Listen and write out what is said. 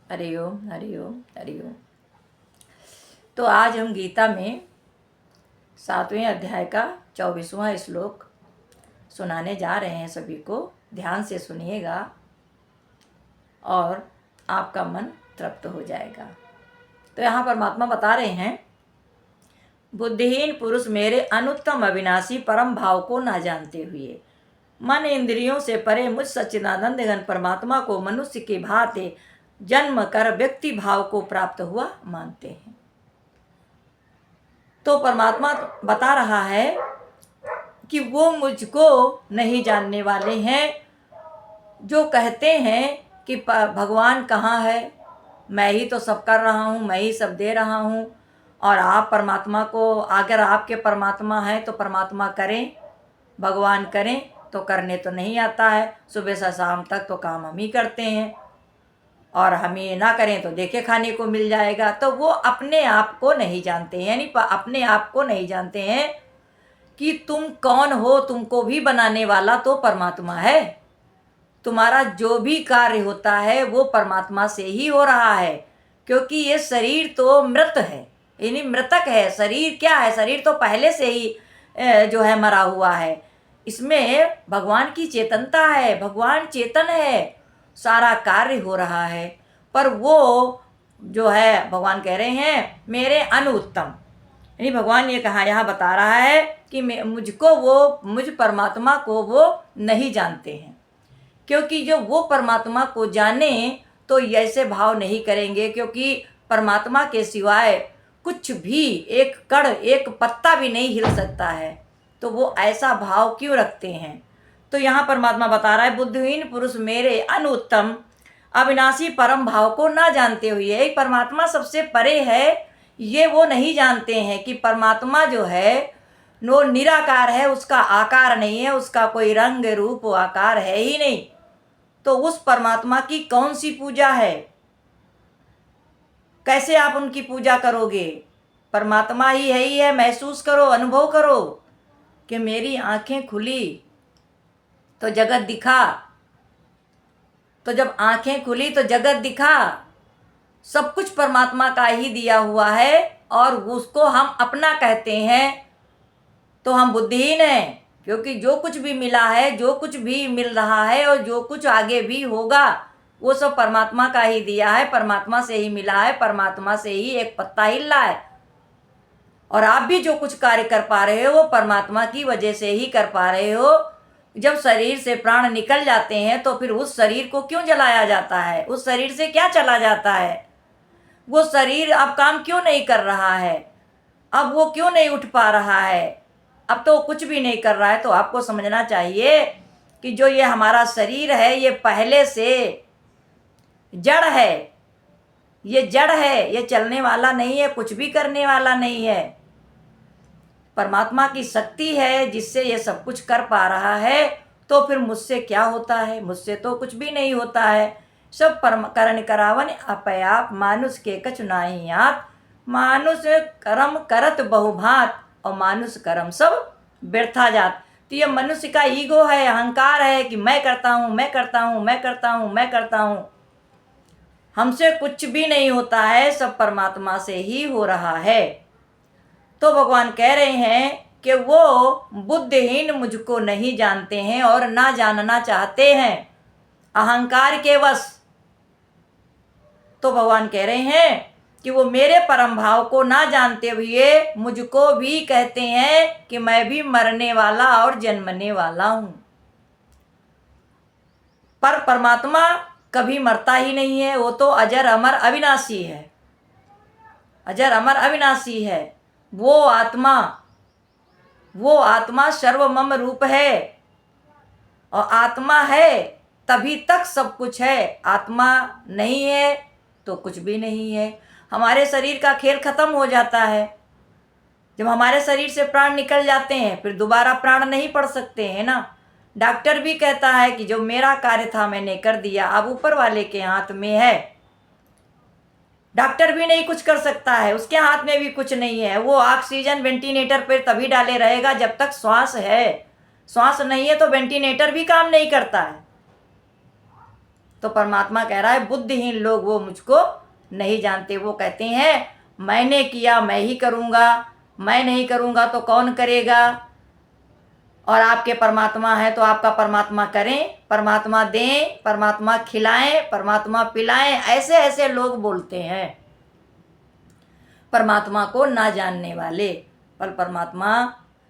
हरि ओम हरि ओम हरि ओम। तो आज हम गीता में 7वें अध्याय का 24वां श्लोक सुनाने जा रहे हैं। सभी को ध्यान से सुनिएगा और आपका मन तृप्त हो जाएगा। तो यहाँ परमात्मा बता रहे हैं, बुद्धिहीन पुरुष मेरे अनुत्तम अविनाशी परम भाव को ना जानते हुए मन इंद्रियों से परे मुझ सच्चिदानंद घन परमात्मा को मनुष्य की भांति जन्म कर व्यक्ति भाव को प्राप्त हुआ मानते हैं। तो परमात्मा बता रहा है कि वो मुझको नहीं जानने वाले हैं, जो कहते हैं कि भगवान कहाँ है, मैं ही तो सब कर रहा हूँ, मैं ही सब दे रहा हूँ। और आप परमात्मा को, अगर आपके परमात्मा है तो परमात्मा करें, भगवान करें, तो करने तो नहीं आता है। सुबह से शाम तक तो काम हम ही करते हैं और हम ये ना करें तो देखे खाने को मिल जाएगा। तो वो अपने आप को नहीं जानते हैं, यानी अपने आप को नहीं जानते हैं कि तुम कौन हो। तुमको भी बनाने वाला तो परमात्मा है। तुम्हारा जो भी कार्य होता है वो परमात्मा से ही हो रहा है, क्योंकि ये शरीर तो मृत है, यानी मृतक है। शरीर क्या है? शरीर तो पहले से ही जो है मरा हुआ है। इसमें भगवान की चेतनता है, भगवान चेतन है, सारा कार्य हो रहा है। पर वो जो है, भगवान कह रहे हैं मेरे अनुत्तम, यानी भगवान ये कहा, यहाँ बता रहा है कि मुझको, वो मुझ परमात्मा को वो नहीं जानते हैं। क्योंकि जो वो परमात्मा को जाने तो ऐसे भाव नहीं करेंगे, क्योंकि परमात्मा के सिवाय कुछ भी, एक कण, एक पत्ता भी नहीं हिल सकता है। तो वो ऐसा भाव क्यों रखते हैं? तो यहाँ परमात्मा बता रहा है, बुद्धिहीन पुरुष मेरे अनुत्तम अविनाशी परम भाव को ना जानते हुए, एक परमात्मा सबसे परे है, ये वो नहीं जानते हैं कि परमात्मा जो है वो निराकार है, उसका आकार नहीं है, उसका कोई रंग रूप आकार है ही नहीं। तो उस परमात्मा की कौन सी पूजा है? कैसे आप उनकी पूजा करोगे? परमात्मा ही है, महसूस करो, अनुभव करो कि मेरी आंखें खुली तो जगत दिखा। तो जब आंखें खुली तो जगत दिखा। सब कुछ परमात्मा का ही दिया हुआ है और उसको हम अपना कहते हैं तो हम बुद्धिहीन हैं। क्योंकि जो कुछ भी मिला है, जो कुछ भी मिल रहा है और जो कुछ आगे भी होगा, वो सब परमात्मा का ही दिया है, परमात्मा से ही मिला है, परमात्मा से ही एक पत्ता हिल रहा है। और आप भी जो कुछ कार्य कर पा रहे हो वो परमात्मा की वजह से ही कर पा रहे हो। जब शरीर से प्राण निकल जाते हैं तो फिर उस शरीर को क्यों जलाया जाता है? उस शरीर से क्या चला जाता है? वो शरीर अब काम क्यों नहीं कर रहा है? अब वो क्यों नहीं उठ पा रहा है? अब तो कुछ भी नहीं कर रहा है। तो आपको समझना चाहिए कि जो ये हमारा शरीर है ये पहले से जड़ है, ये जड़ है, ये चलने वाला नहीं है, कुछ भी करने वाला नहीं है। परमात्मा की शक्ति है जिससे ये सब कुछ कर पा रहा है। तो फिर मुझसे क्या होता है? मुझसे तो कुछ भी नहीं होता है। सब परम करण करावन अपयाप मानुष के कछु नाही आत, मानुष कर्म करत बहुभात और मानुष कर्म सब व्यर्था जात। तो ये मनुष्य का ईगो है, अहंकार है कि मैं करता हूँ, मैं करता हूँ, मैं करता हूँ, मैं करता हूँ। हमसे कुछ भी नहीं होता है, सब परमात्मा से ही हो रहा है। तो भगवान कह रहे हैं कि वो बुद्धिहीन मुझको नहीं जानते हैं और ना जानना चाहते हैं, अहंकार के वश। तो भगवान कह रहे हैं कि वो मेरे परम भाव को ना जानते हुए मुझको भी कहते हैं कि मैं भी मरने वाला और जन्मने वाला हूँ। पर परमात्मा कभी मरता ही नहीं है, वो तो अजर अमर अविनाशी है, अजर अमर अविनाशी है। वो आत्मा सर्वमम रूप है और आत्मा है तभी तक सब कुछ है। आत्मा नहीं है तो कुछ भी नहीं है। हमारे शरीर का खेल खत्म हो जाता है। जब हमारे शरीर से प्राण निकल जाते हैं फिर दोबारा प्राण नहीं पड़ सकते हैं ना। डॉक्टर भी कहता है कि जो मेरा कार्य था मैंने कर दिया, अब ऊपर वाले के हाथ में है। डॉक्टर भी नहीं कुछ कर सकता है, उसके हाथ में भी कुछ नहीं है। वो ऑक्सीजन वेंटिलेटर पर तभी डाले रहेगा जब तक श्वास है। श्वास नहीं है तो वेंटिलेटर भी काम नहीं करता है। तो परमात्मा कह रहा है बुद्धिहीन लोग वो मुझको नहीं जानते। वो कहते हैं मैंने किया मैं ही करूँगा, मैं नहीं करूँगा तो कौन करेगा। और आपके परमात्मा है तो आपका परमात्मा करें, परमात्मा दें, परमात्मा खिलाएं, परमात्मा पिलाएं। ऐसे ऐसे लोग बोलते हैं परमात्मा को ना जानने वाले। पर परमात्मा